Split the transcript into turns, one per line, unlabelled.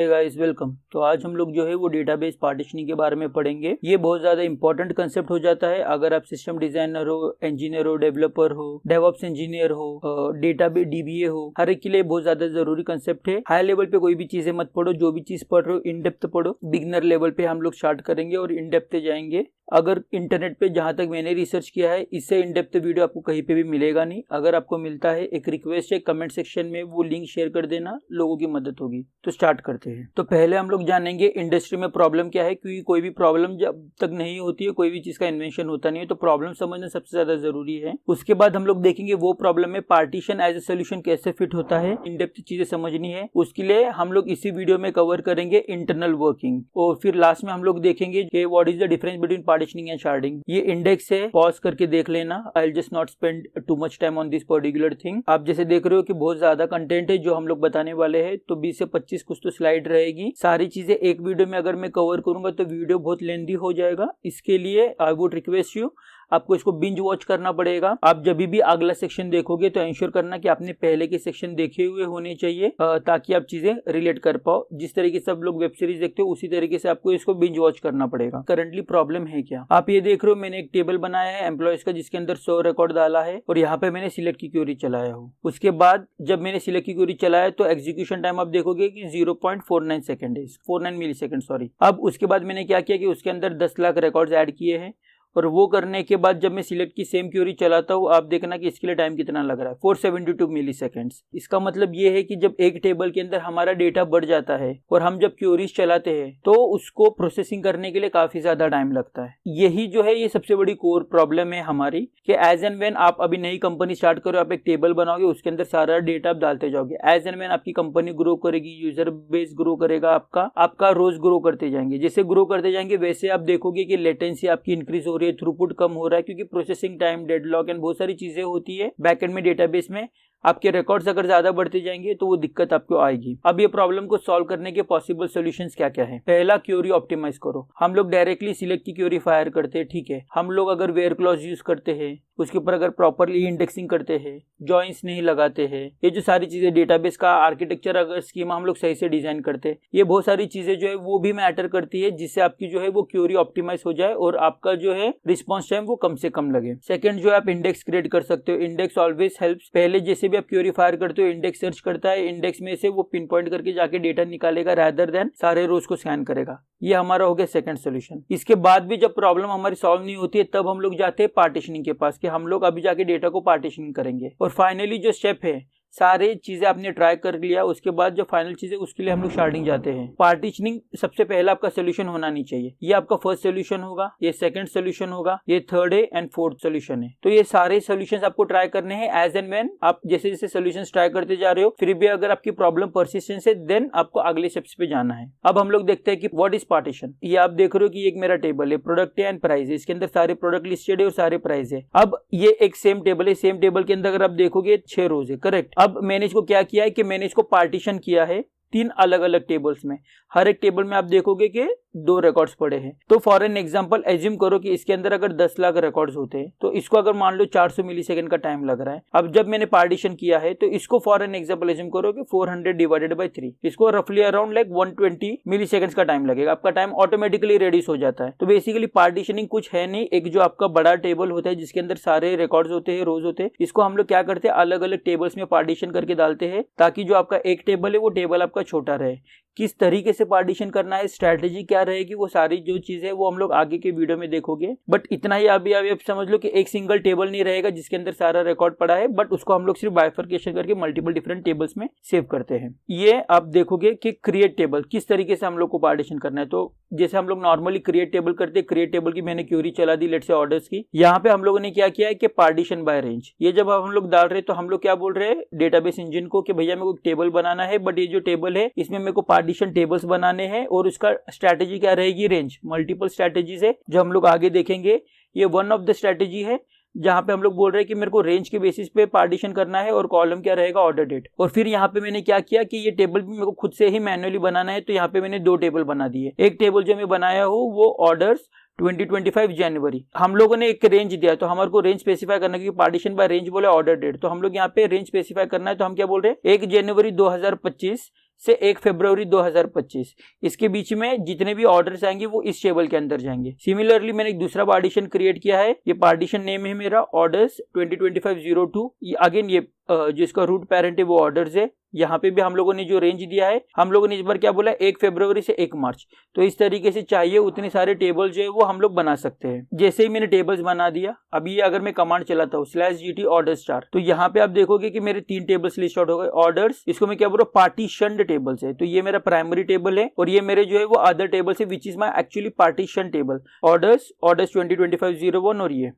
Guys welcome. तो आज हम लोग जो है वो डेटाबेस पार्टीशनिंग के बारे में पढ़ेंगे। ये बहुत ज्यादा इंपॉर्टेंट कंसेप्ट हो जाता है अगर आप सिस्टम डिजाइनर हो, इंजीनियर हो, डेवलपर हो, डेवऑप्स इंजीनियर हो, डेटाबेस डीबीए हो, हर एक के लिए बहुत ज्यादा जरूरी कंसेप्ट है। हाई लेवल पे कोई भी चीजें मत पढ़ो, जो भी चीज पढ़ रहे हो इन डेप्थ पढ़ो। बिगनर लेवल पे हम लोग स्टार्ट करेंगे और इन डेप्थ जाएंगे। अगर इंटरनेट पे जहां तक मैंने रिसर्च किया है, इससे इन डेप्थ वीडियो आपको कहीं पे भी मिलेगा नहीं। अगर आपको मिलता है, एक रिक्वेस्ट है कमेंट सेक्शन में वो लिंक शेयर कर देना, लोगों की मदद होगी। तो स्टार्ट करते हैं। तो पहले हम लोग जानेंगे इंडस्ट्री में प्रॉब्लम क्या है, क्योंकि कोई भी प्रॉब्लम जब तक नहीं होती है, कोई भी चीज का इन्वेंशन होता नहीं है, तो प्रॉब्लम समझना सबसे ज्यादा जरूरी है। उसके बाद हम लोग देखेंगे वो प्रॉब्लम में पार्टीशन एज ए सोल्यूशन कैसे फिट होता है। इन डेप्थ चीजें समझनी है, उसके लिए हम लोग इसी वीडियो में कवर करेंगे इंटरनल वर्किंग। और फिर लास्ट में हम लोग देखेंगे कि what is the difference between partitioning and sharding. ये इंडेक्स है, पॉज करके देख लेना। I just not spend too much time on this particular thing. आप जैसे देख रहे हो कि बहुत ज्यादा कंटेंट है जो हम लोग बताने वाले हैं, तो 20 से 25 कुछ तो स्लाइड रहेगी। सारी चीजें एक वीडियो में अगर मैं कवर करूंगा तो वीडियो बहुत लेंथी हो जाएगा। इसके लिए आई वुड रिक्वेस्ट यू, आपको इसको बिंज वॉच करना पड़ेगा। आप जब भी अगला सेक्शन देखोगे तो इंश्योर करना कि आपने पहले के सेक्शन देखे हुए होने चाहिए, ताकि आप चीजें रिलेट कर पाओ। जिस तरीके से आप लोग वेब सीरीज देखते हो उसी तरीके से आपको इसको बिंज वॉच करना पड़ेगा। करंटली प्रॉब्लम है क्या, आप ये देख रहे हो, मैंने एक टेबल बनाया है एम्प्लॉयज का, जिसके अंदर 100 रिकॉर्ड डाला है और यहाँ पे मैंने सिलेक्ट की क्वेरी चलाया हूँ। उसके बाद जब मैंने सिलेक्ट की क्वेरी चलाया तो एग्जीक्यूशन टाइम आप देखोगे कि 0.49 सेकंड है, 49 मिली सेकंड सॉरी। अब उसके बाद मैंने क्या किया कि उसके अंदर 10 लाख रिकॉर्ड्स ऐड किए हैं, और वो करने के बाद जब मैं सिलेक्ट की सेम क्वेरी चलाता हूँ, आप देखना कि इसके लिए टाइम कितना लग रहा है, 472 मिली सेकेंड्स। इसका मतलब ये है कि जब एक टेबल के अंदर हमारा डेटा बढ़ जाता है और हम जब क्वेरीज चलाते हैं तो उसको प्रोसेसिंग करने के लिए काफी ज्यादा टाइम लगता है। यही जो है ये सबसे बड़ी कोर प्रॉब्लम है हमारी, कि एज एंड व्हेन आप अभी नई कंपनी स्टार्ट करो, आप एक टेबल बनाओगे, उसके अंदर सारा डेटा आप डालते जाओगे। एज एंड व्हेन आपकी कंपनी ग्रो करेगी, यूजर बेस ग्रो करेगा, आपका रोज ग्रो करते जाएंगे। जैसे ग्रो करते जाएंगे वैसे आप देखोगे कि लेटेंसी आपकी इंक्रीज हो रही है, थ्रूपुट कम हो रहा है, क्योंकि प्रोसेसिंग टाइम, डेडलॉक एंड बहुत सारी चीजें होती है बैकएंड में डेटाबेस में। आपके रिकॉर्ड्स अगर ज्यादा बढ़ते जाएंगे तो वो दिक्कत आपको आएगी। अब ये प्रॉब्लम को सॉल्व करने के पॉसिबल सॉल्यूशंस क्या क्या है। पहला, क्वेरी ऑप्टिमाइज करो। हम लोग डायरेक्टली सिलेक्ट की क्वेरी फायर करते हैं, ठीक है। हम लोग अगर वेयर क्लॉज यूज करते हैं, उसके ऊपर अगर प्रॉपरली इंडेक्सिंग करते हैं, जॉइंट्स नहीं लगाते हैं, ये जो सारी चीजें, डेटाबेस का आर्किटेक्चर अगर स्कीमा हम लोग सही से डिजाइन करते हैं, ये बहुत सारी चीजें जो है वो भी मैटर करती है, जिससे आपकी जो है वो क्वेरी ऑप्टिमाइज हो जाए और आपका जो है रिस्पॉन्स टाइम वो कम से कम लगे। सेकंड, जो आप इंडेक्स क्रिएट कर सकते हो। Index always helps. पहले जैसे भी आप क्वेरी फायर करते हो, इंडेक्स सर्च करता है, इंडेक्स में से वो पिन पॉइंट करके जाके डेटा निकालेगा, रादर देन सारे रोज को स्कैन करेगा। ये हमारा हो गया सेकंड सोल्यूशन। इसके बाद भी जब प्रॉब्लम हमारी सॉल्व नहीं होती है, तब हम लोग जाते हैं पार्टीशनिंग के पास, कि हम लोग अभी जाके डेटा को पार्टीशनिंग करेंगे। और फाइनली जो स्टेप है, सारी चीजें आपने ट्राई कर लिया, उसके बाद जो फाइनल चीज है उसके लिए हम लोग शार्डिंग जाते हैं। पार्टीशनिंग सबसे पहला आपका सोल्यूशन होना नहीं चाहिए। ये आपका फर्स्ट सोल्यूशन होगा, ये सेकंड सोल्यूशन होगा, ये थर्ड है एंड फोर्थ सोल्यूशन है। तो ये सारे सोल्यूशंस आपको ट्राई करने हैं एज एंड व्हेन आप जैसे जैसे सोल्यूशंस ट्राई करते जा रहे हो। फिर भी अगर आपकी प्रॉब्लम परसिस्टेंस है, देन आपको अगले स्टेप्स पे जाना है। अब हम लोग देखते हैं कि व्हाट इज पार्टीशन। ये आप देख रहे हो कि एक मेरा टेबल है, प्रोडक्ट है एंड प्राइस है। इसके अंदर सारे प्रोडक्ट लिस्टेड है और सारे प्राइस है। अब ये एक सेम टेबल है, सेम टेबल के अंदर अगर आप देखोगे 6 रोज है, करेक्ट। अब मैंने इसको क्या किया है कि मैंने इसको पार्टीशन किया है 3 अलग अलग टेबल्स में। हर एक टेबल में आप देखोगे कि 2 रिकॉर्ड्स पड़े हैं। तो फॉर एन एग्जांपल एज्यूम करो कि इसके अंदर अगर 10 लाख रिकॉर्ड्स होते हैं, तो इसको अगर मान लो 400 मिली सेकंड का टाइम लग रहा है। अब जब मैंने पार्टीशन किया है तो इसको फॉर एन एग्जांपल एज्यूम करो कि 400 डिवाइडेड बाय 3, इसको रफली अराउंड लाइक 120 मिली सेकंड का टाइम लगेगा। आपका टाइम ऑटोमेटिकली रिड्यूस हो जाता है। तो बेसिकली पार्टीशनिंग कुछ है नहीं, एक जो आपका बड़ा टेबल होता है जिसके अंदर सारे रिकॉर्ड्स होते हैं, रोज होते हैं, इसको हम लोग क्या करते हैं, अलग अलग टेबल्स में पार्टीशन करके डालते हैं, ताकि जो आपका एक टेबल है वो टेबल आपका छोटा रहे। किस तरीके से पार्टीशन करना है, स्ट्रैटेजी क्या रहेगी, वो सारी जो चीज है वो हम लोग आगे के वीडियो में देखोगे। बट इतना ही अभी आप समझ लो कि एक सिंगल टेबल नहीं रहेगा जिसके अंदर सारा रिकॉर्ड पड़ा है, बट उसको हम लोग सिर्फ बाइफर्केशन करके मल्टीपल डिफरेंट टेबल्स में सेव करते हैं। ये आप देखोगे कि क्रिएट टेबल किस तरीके से हम लोग को पार्टीशन करना है। तो जैसे हम लोग नॉर्मली क्रिएट टेबल करते हैं, क्रिएट टेबल की मैंने क्वेरी चला दी, लेट्स से ऑर्डर्स की। यहाँ पे हम लोगों ने क्या किया है कि पार्टीशन बाय रेंज। ये जब हम लोग डाल रहे हैं तो हम लोग क्या बोल रहे हैं डेटाबेस इंजन को कि भैया मेरे को टेबल बनाना है, बट ये जो टेबल है इसमें मेरे को पार्टीशन टेबल्स बनाने हैं, और उसका स्ट्रैटेजी क्या रहेगी, रेंज। मल्टीपल स्ट्रैटेजीज है जो हम लोग आगे देखेंगे। ये वन ऑफ द स्ट्रैटेजी है जहां पे हम लोग बोल रहे हैं कि मेरे को रेंज के बेसिस पे पार्टीशन करना है, और कॉलम क्या रहेगा, ऑर्डर डेट। और फिर यहाँ पे मैंने क्या किया कि ये टेबल भी मेरे को खुद से ही मैन्युअली बनाना है, तो यहाँ पे मैंने 2 टेबल बना दिए। एक टेबल जो मैं बनाया हूँ वो ऑर्डर्स 2025 जनवरी। हम लोगों ने एक रेंज दिया, तो हमारे को रेंज स्पेसिफाई करना, क्योंकि पार्टीशन बाय रेंज बोले ऑर्डर डेट, तो हम लोग यहाँ पे रेंज स्पेसिफाई करना है। तो हम क्या बोल रहे हैं 1 जनवरी 2025 से 1 फरवरी 2025, इसके बीच में जितने भी ऑर्डर्स आएंगे वो इस टेबल के अंदर जाएंगे। सिमिलरली मैंने एक दूसरा पार्टीशन क्रिएट किया है, ये पार्टीशन नेम है मेरा ऑर्डर्स 2025-02। अगेन ये जिसका रूट पेरेंट है वो ऑर्डर्स है। यहाँ पे भी हम लोगों ने जो रेंज दिया है, हम लोगों ने इस बार क्या बोला, 1 फरवरी से 1 मार्च। तो इस तरीके से चाहिए उतने सारे टेबल जो है वो हम लोग बना सकते हैं। जैसे ही मैंने टेबल्स बना दिया, अभी ये अगर मैं कमांड चलाता हूँ /GT ऑर्डर्स चार, तो यहाँ पे आप देखोगे कि मेरे 3 टेबल्स लिस्ट आउट हो गए। ऑर्डर्स, इसको मैं क्या बोल रहा हूँ, पार्टीशन्ड टेबल्स है। तो ये मेरा प्राइमरी टेबल है और ये मेरे जो है वो अदर टेबल है, which is my actually partition table. Orders 2025-01 और ये